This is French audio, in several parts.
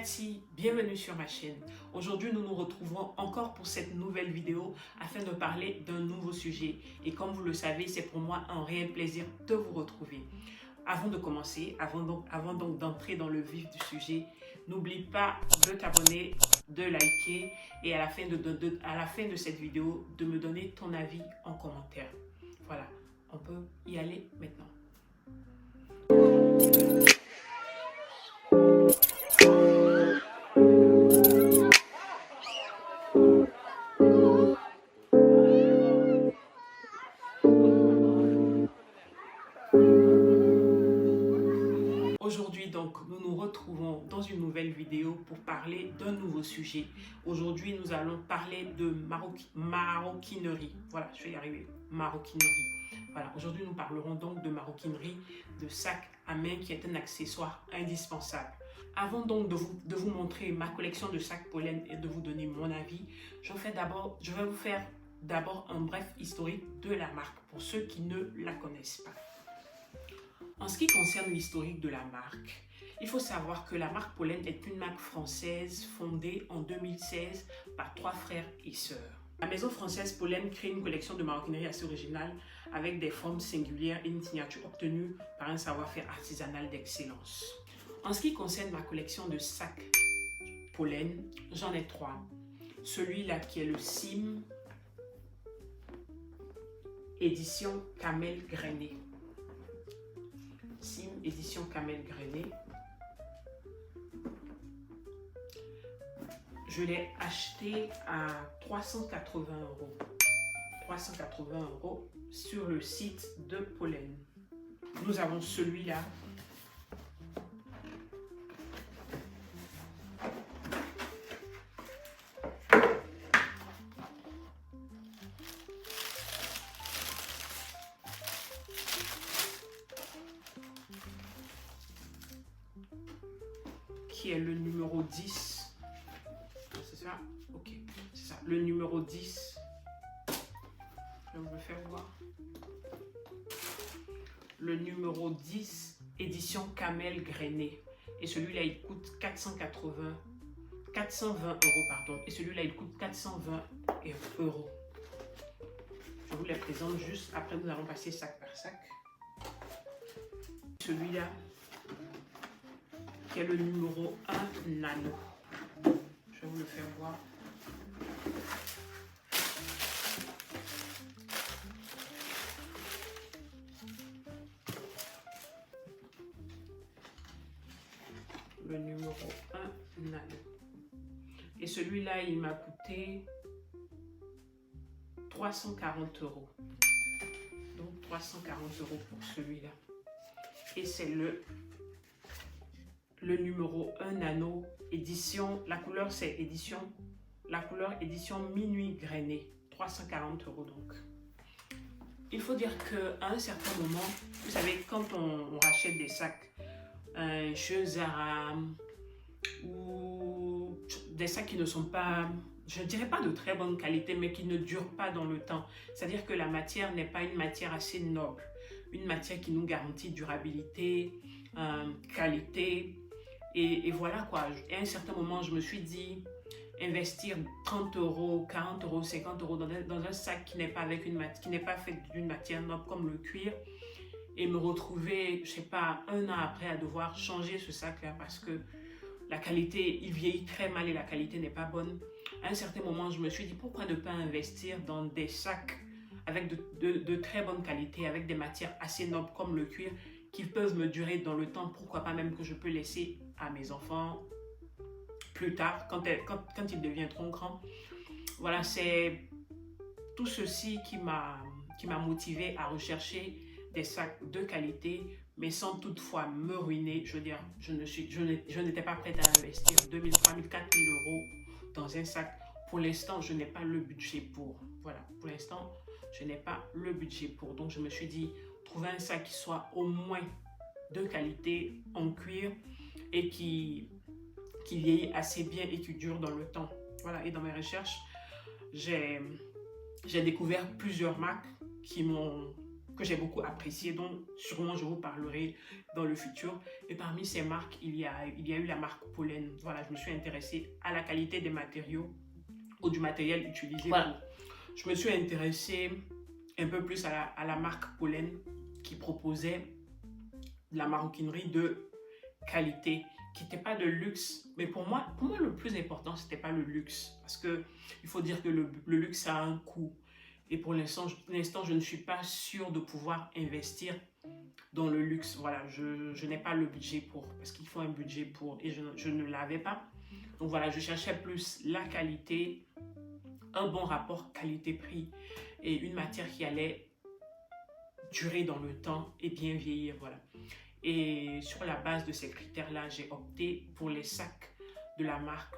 Cathy, bienvenue sur ma chaîne. Aujourd'hui, nous nous retrouvons encore pour cette nouvelle vidéo afin de parler d'un nouveau sujet. Et comme vous le savez, c'est pour moi un réel plaisir de vous retrouver. Avant de commencer, avant donc d'entrer dans le vif du sujet, n'oublie pas de t'abonner, de liker et à la fin de cette vidéo, de me donner ton avis en commentaire. Voilà, on peut y aller maintenant. Aujourd'hui donc, nous nous retrouvons dans une nouvelle vidéo pour parler d'un nouveau sujet. Aujourd'hui, nous allons parler de maroquinerie. Voilà, je vais y arriver. Maroquinerie. Voilà, aujourd'hui, nous parlerons donc de maroquinerie, de sac à main qui est un accessoire indispensable. Avant donc de vous montrer ma collection de sacs pollen et de vous donner mon avis, je vais vous faire d'abord un bref historique de la marque pour ceux qui ne la connaissent pas. En ce qui concerne l'historique de la marque, il faut savoir que la marque Pollen est une marque française fondée en 2016 par 3 frères et sœurs. La maison française Pollen crée une collection de maroquinerie assez originale avec des formes singulières et une signature obtenue par un savoir-faire artisanal d'excellence. En ce qui concerne ma collection de sacs Pollen, j'en ai 3. Celui-là qui est le Sim édition Camel Grainé. Sim édition Camel Grainé. Je l'ai acheté à 380 €. 380 € sur le site de Pollen. Nous avons celui-là. Qui est le numéro 10. C'est ça? Ok, c'est ça. Le numéro 10. Je vais vous le faire voir. Le numéro 10, édition Camel Grainé. Et celui-là, il coûte 420 €, pardon. Et celui-là, il coûte 420 €. Je vous les présente juste. Après, nous allons passer sac par sac. Celui-là, qui est le numéro 1 nano. Je vais vous le faire voir. Le numéro 1 nano. Et celui-là, il m'a coûté 340 €. Donc 340 € pour celui-là. Et c'est le numéro 1 nano édition, la couleur c'est édition minuit grainé, 340 € donc. Il faut dire qu'à un certain moment, vous savez, quand on rachète des sacs chez Zara ou des sacs qui ne sont pas, je ne dirais pas de très bonne qualité, mais qui ne durent pas dans le temps, c'est-à-dire que la matière n'est pas une matière assez noble, une matière qui nous garantit durabilité, qualité. Et voilà quoi, à un certain moment, je me suis dit, investir 30 €, 40 €, 50 € dans un sac qui n'est pas fait d'une matière noble comme le cuir, et me retrouver, je sais pas, 1 an après à devoir changer ce sac-là parce que la qualité, il vieillit très mal et la qualité n'est pas bonne. À un certain moment, je me suis dit, pourquoi ne pas investir dans des sacs avec de très bonne qualité, avec des matières assez nobles comme le cuir, qui peuvent me durer dans le temps, pourquoi pas même que je peux laisser à mes enfants plus tard, quand ils deviendront grands. Voilà, c'est tout ceci qui m'a motivé à rechercher des sacs de qualité, mais sans toutefois me ruiner. Je veux dire, je n'étais pas prête à investir 2000, 3000, 4000 € dans un sac. Pour l'instant, je n'ai pas le budget pour. Voilà, pour l'instant, je n'ai pas le budget pour. Donc, je me suis dit, trouver un sac qui soit au moins de qualité en cuir et qui vieillit assez bien et qui dure dans le temps. Voilà, et dans mes recherches, j'ai découvert plusieurs marques que j'ai beaucoup apprécié, dont sûrement je vous parlerai dans le futur. Et parmi ces marques, il y a eu la marque Pollen. Voilà, je me suis intéressée à la qualité des matériaux ou du matériel utilisé. Voilà. Je me suis intéressée un peu plus à la marque Pollen qui proposait de la maroquinerie de qualité, qui n'était pas de luxe. Mais pour moi le plus important, c'était pas le luxe. Parce que il faut dire que le luxe a un coût. Et pour l'instant, je ne suis pas sûre de pouvoir investir dans le luxe. Voilà, je n'ai pas le budget pour, parce qu'il faut un budget pour, et je ne l'avais pas. Donc voilà, je cherchais plus la qualité, un bon rapport qualité-prix et une matière qui allait durer dans le temps et bien vieillir. Voilà. Et sur la base de ces critères-là, j'ai opté pour les sacs de la marque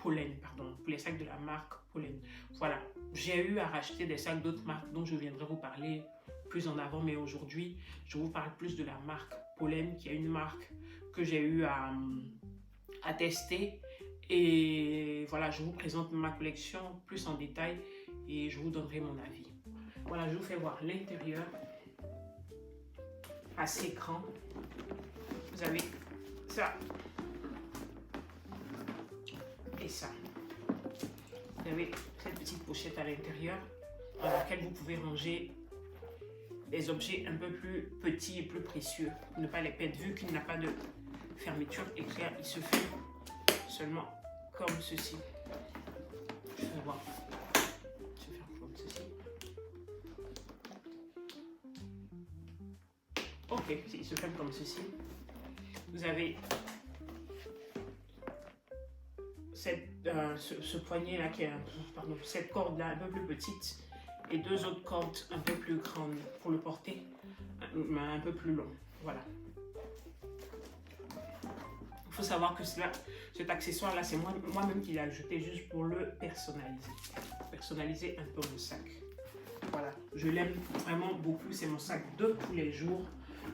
Pollen, pardon, pour les sacs de la marque Pollen. Voilà, j'ai eu à racheter des sacs d'autres marques dont je viendrai vous parler plus en avant, mais aujourd'hui, je vous parle plus de la marque Pollen, qui est une marque que j'ai eu à tester. Et voilà, je vous présente ma collection plus en détail et je vous donnerai mon avis. Voilà, je vous fais voir l'intérieur. Assez grand. Vous avez ça et ça. Vous avez cette petite pochette à l'intérieur dans laquelle vous pouvez ranger des objets un peu plus petits et plus précieux pour ne pas les perdre, vu qu'il n'a pas de fermeture éclair. Il se fait seulement comme ceci. Je vais voir. Je vais faire comme ceci. Ok, il se fait comme ceci. Vous avez ce poignet là qui est, pardon, cette corde là un peu plus petite et deux autres cordes un peu plus grandes pour le porter, un peu plus long. Voilà. Il faut savoir que cet accessoire là, c'est moi-même qui l'ai ajouté juste pour le personnaliser. Personnaliser un peu mon sac. Voilà, je l'aime vraiment beaucoup. C'est mon sac de tous les jours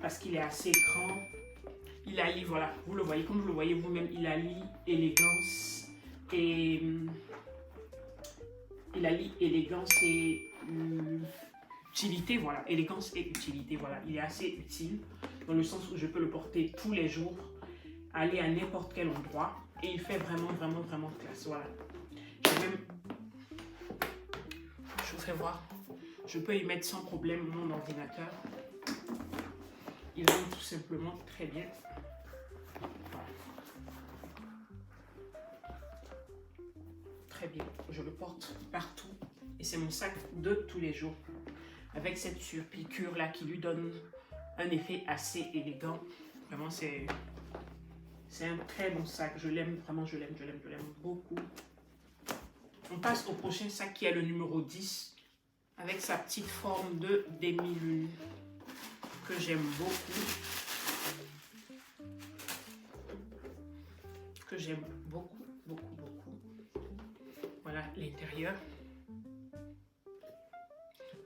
parce qu'il est assez grand. Il allie, voilà, vous le voyez, comme vous le voyez vous-même, il allie élégance et utilité, voilà, élégance et utilité, voilà. Il est assez utile dans le sens où je peux le porter tous les jours, aller à n'importe quel endroit et il fait vraiment classe, voilà. Je vous fais voir, je peux y mettre sans problème mon ordinateur. Il rentre tout simplement très bien. Voilà. Très bien, je le porte partout et c'est mon sac de tous les jours avec cette surpiqûre là qui lui donne un effet assez élégant. Vraiment, c'est un très bon sac. Je l'aime vraiment, je l'aime beaucoup. On passe au prochain sac qui est le numéro 10 avec sa petite forme de demi-lune que j'aime beaucoup. Que j'aime beaucoup. Voilà l'intérieur.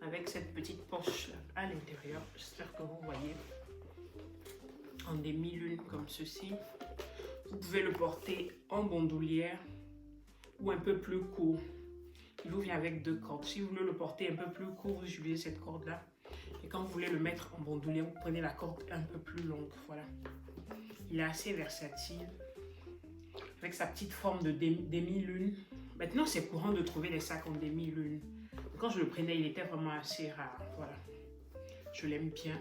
Avec cette petite poche là à l'intérieur. J'espère que vous voyez. En demi-lune comme ceci. Vous pouvez le porter en bandoulière ou un peu plus court. Il vous vient avec deux cordes. Si vous voulez le porter un peu plus court, vous utilisez cette corde là. Et quand vous voulez le mettre en bandoulière, vous prenez la corde un peu plus longue. Voilà. Il est assez versatile. Avec sa petite forme de demi-lune. Maintenant, c'est courant de trouver des sacs en demi-lune. Quand je le prenais, il était vraiment assez rare. Voilà. Je l'aime bien.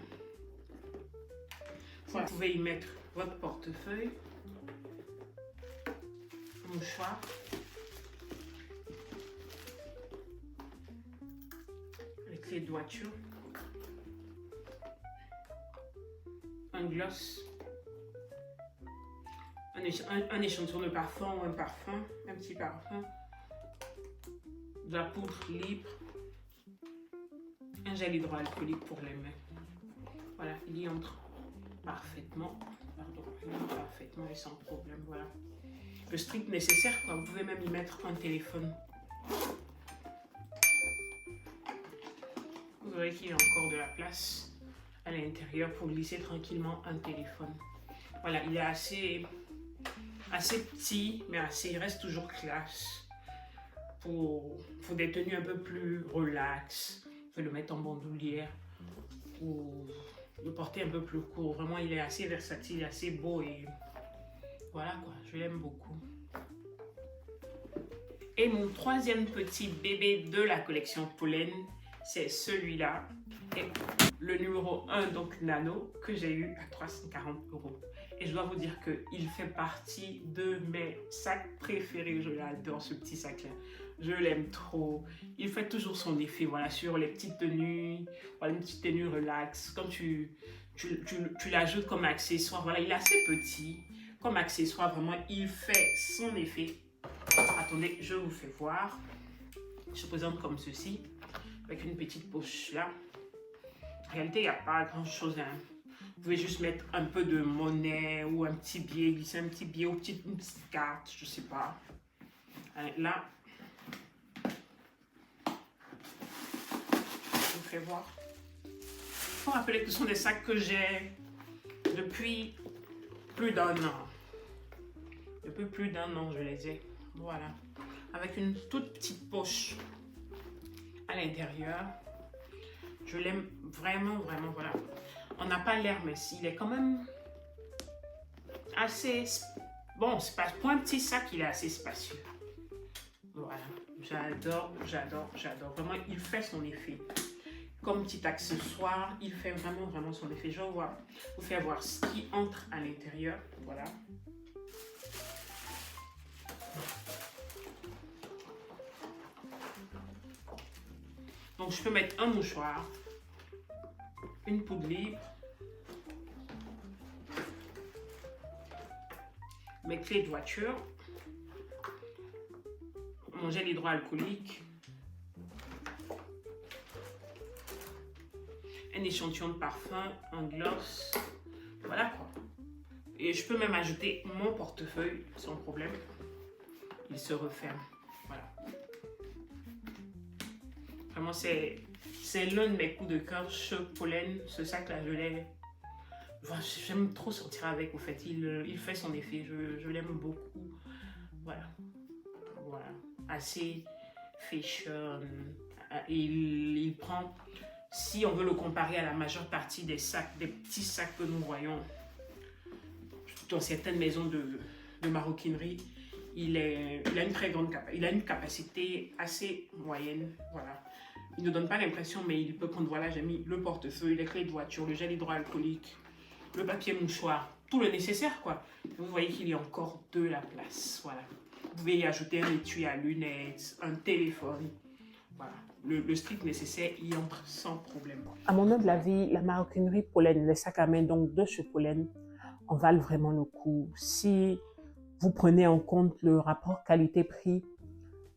Voilà. Vous pouvez y mettre votre portefeuille, mouchoir, les clés de voiture, un gloss, un échantillon de parfum ou un parfum, un petit parfum, de la poudre libre, un gel hydroalcoolique pour les mains. Voilà, il y entre parfaitement, et sans problème, voilà. Le strict nécessaire, quoi. Vous pouvez même y mettre un téléphone. Vous verrez qu'il y a encore de la place à l'intérieur pour glisser tranquillement un téléphone. Voilà, il est assez petit, mais il reste toujours classe. Pour des tenues un peu plus relax, vous pouvez le mettre en bandoulière ou le porter un peu plus court. Vraiment, il est assez versatile, assez beau et voilà quoi, je l'aime beaucoup. Et mon troisième petit bébé de la collection Pollen, c'est celui-là. Et le numéro 1, donc Nano, que j'ai eu à 340 €. Et je dois vous dire qu'il fait partie de mes sacs préférés. Je l'adore, ce petit sac-là. Je l'aime trop. Il fait toujours son effet, voilà, sur les petites tenues, voilà, une petite tenue relax. Quand tu l'ajoutes comme accessoire, voilà, il est assez petit. Comme accessoire, vraiment, il fait son effet. Attendez, je vous fais voir. Je présente comme ceci, avec une petite poche là. En réalité, il n'y a pas grand chose. Hein. Vous pouvez juste mettre un peu de monnaie ou un petit billet, glisser un petit billet ou une petite carte, je sais pas. Là, je vous fais voir. Il faut rappeler que ce sont des sacs que j'ai depuis plus d'un an. Depuis plus d'un an, je les ai. Voilà. Avec une toute petite poche à l'intérieur. Je l'aime vraiment, vraiment, voilà. On n'a pas l'air, mais il est quand même assez... Bon, c'est pas pour un petit sac, il est assez spacieux. Voilà. J'adore, j'adore, j'adore. Vraiment, il fait son effet. Comme petit accessoire, il fait vraiment, vraiment son effet. Je vais vous faire voir ce qui entre à l'intérieur. Voilà. Donc, je peux mettre un mouchoir, une poudre libre, mes clés de voiture, mon gel hydroalcoolique, un échantillon de parfum, un gloss, voilà quoi. Et je peux même ajouter mon portefeuille sans problème. Il se referme, voilà. Vraiment, c'est l'un de mes coups de cœur, ce Pollen, ce sac-là, je l'ai... Enfin, j'aime trop sortir avec, au fait, il fait son effet, je l'aime beaucoup, voilà. Voilà, assez fashion, il prend, si on veut le comparer à la majeure partie des sacs, des petits sacs que nous voyons dans certaines maisons de maroquinerie, il a une très grande capacité, il a une capacité assez moyenne, voilà. Il ne donne pas l'impression, mais il peut prendre, voilà, j'ai mis le portefeuille, les clés de voiture, le gel hydroalcoolique, le papier mouchoir, tout le nécessaire, quoi. Vous voyez qu'il y a encore de la place, voilà. Vous pouvez y ajouter un étui à lunettes, un téléphone, voilà. Le strict nécessaire y entre sans problème. À mon humble avis, la maroquinerie Pollen, les sacs à main donc de chez Pollen, en valent vraiment le coup. Si vous prenez en compte le rapport qualité-prix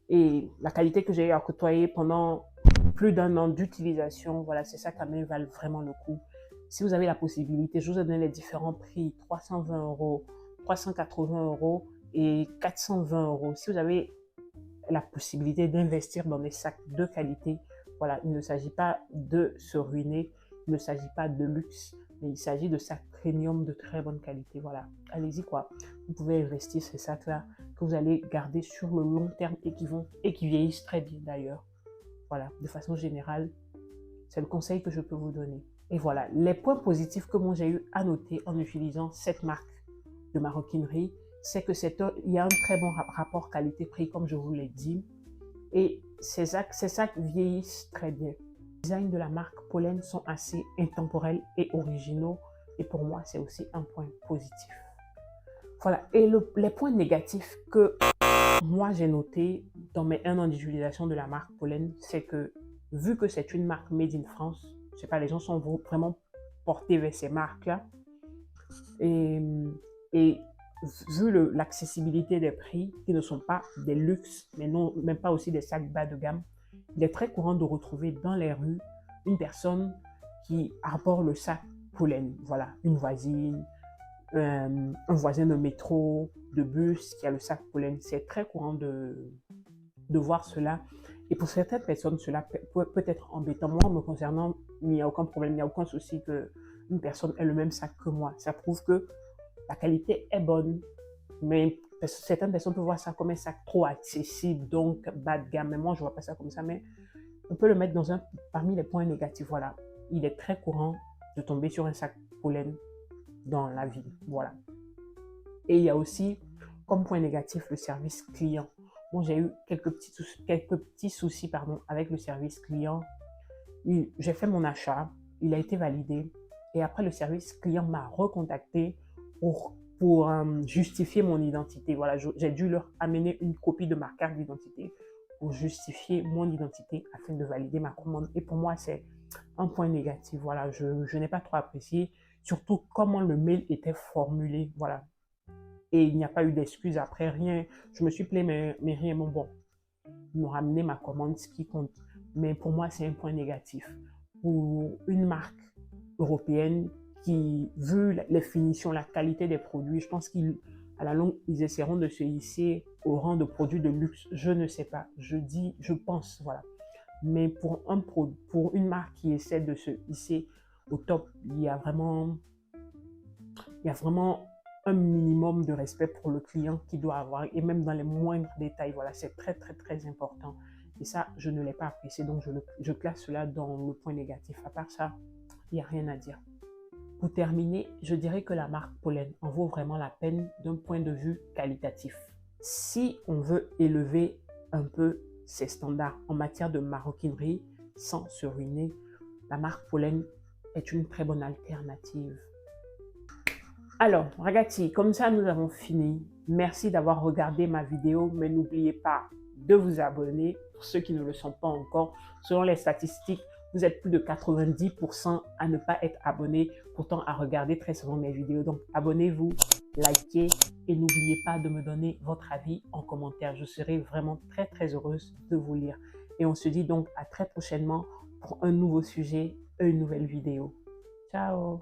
et la qualité que j'ai eu à côtoyer pendant plus d'un an d'utilisation, voilà, ces sacs à main valent vraiment le coup. Si vous avez la possibilité, je vous ai donné les différents prix, 320 €, 380 € et 420 €. Si vous avez la possibilité d'investir dans des sacs de qualité, voilà, il ne s'agit pas de se ruiner, il ne s'agit pas de luxe, mais il s'agit de sacs premium de très bonne qualité. Voilà, allez-y quoi. Vous pouvez investir ces sacs-là que vous allez garder sur le long terme et qui vieillissent très bien d'ailleurs. Voilà, de façon générale, c'est le conseil que je peux vous donner. Et voilà, les points positifs que moi j'ai eu à noter en utilisant cette marque de maroquinerie, c'est que il y a un très bon rapport qualité-prix, comme je vous l'ai dit. Et ces sacs vieillissent très bien. Les designs de la marque Pollen sont assez intemporels et originaux. Et pour moi, c'est aussi un point positif. Voilà. Et les points négatifs que moi j'ai notés dans mes 1 an d'utilisation de la marque Pollen, c'est que vu que c'est une marque made in France, je sais pas, les gens sont vraiment portés vers ces marques-là. Et vu l'accessibilité des prix, qui ne sont pas des luxes, mais non, même pas aussi des sacs bas de gamme, il est très courant de retrouver dans les rues une personne qui arbore le sac Pollen. Voilà, une voisine, un voisin de métro, de bus qui a le sac Pollen. C'est très courant de voir cela. Et pour certaines personnes, cela peut être embêtant. Moi, me concernant, il n'y a aucun problème, il n'y a aucun souci qu'une personne ait le même sac que moi. Ça prouve que la qualité est bonne, mais certaines personnes peuvent voir ça comme un sac trop accessible, donc bas de gamme. Mais moi, je ne vois pas ça comme ça, mais on peut le mettre parmi les points négatifs. Voilà. il est très courant de tomber sur un sac pollen dans la ville. Voilà. Et il y a aussi, comme point négatif, le service client. Bon, j'ai eu quelques petits soucis avec le service client. J'ai fait mon achat, il a été validé. Et après, le service client m'a recontacté pour justifier mon identité. Voilà, j'ai dû leur amener une copie de ma carte d'identité pour justifier mon identité afin de valider ma commande. Et pour moi, c'est un point négatif. Voilà, je n'ai pas trop apprécié, surtout comment le mail était formulé. Voilà. Et il n'y a pas eu d'excuses après, rien. Je me suis plaint, mais rien. Bon, ils m'ont ramené ma commande, ce qui compte. Mais pour moi, c'est un point négatif. Pour une marque européenne qui, vu les finitions, la qualité des produits, je pense qu'à la longue, ils essaieront de se hisser au rang de produits de luxe. Je ne sais pas. Je pense, voilà. Mais pour une marque qui essaie de se hisser au top, il y a vraiment un minimum de respect pour le client qu'il doit avoir, et même dans les moindres détails. Voilà, c'est très, très, très important. Et ça, je ne l'ai pas apprécié, donc je classe cela dans le point négatif. À part ça, il n'y a rien à dire. Pour terminer, je dirais que la marque Pollen en vaut vraiment la peine d'un point de vue qualitatif. Si on veut élever un peu ses standards en matière de maroquinerie sans se ruiner, la marque Pollen est une très bonne alternative. Alors, ragazzi, comme ça, nous avons fini. Merci d'avoir regardé ma vidéo, mais n'oubliez pas de vous abonner pour ceux qui ne le sont pas encore. Selon les statistiques, vous êtes plus de 90% à ne pas être abonné, pourtant à regarder très souvent mes vidéos. Donc, abonnez-vous, likez et n'oubliez pas de me donner votre avis en commentaire. Je serai vraiment très, très heureuse de vous lire. Et on se dit donc à très prochainement pour un nouveau sujet, une nouvelle vidéo. Ciao!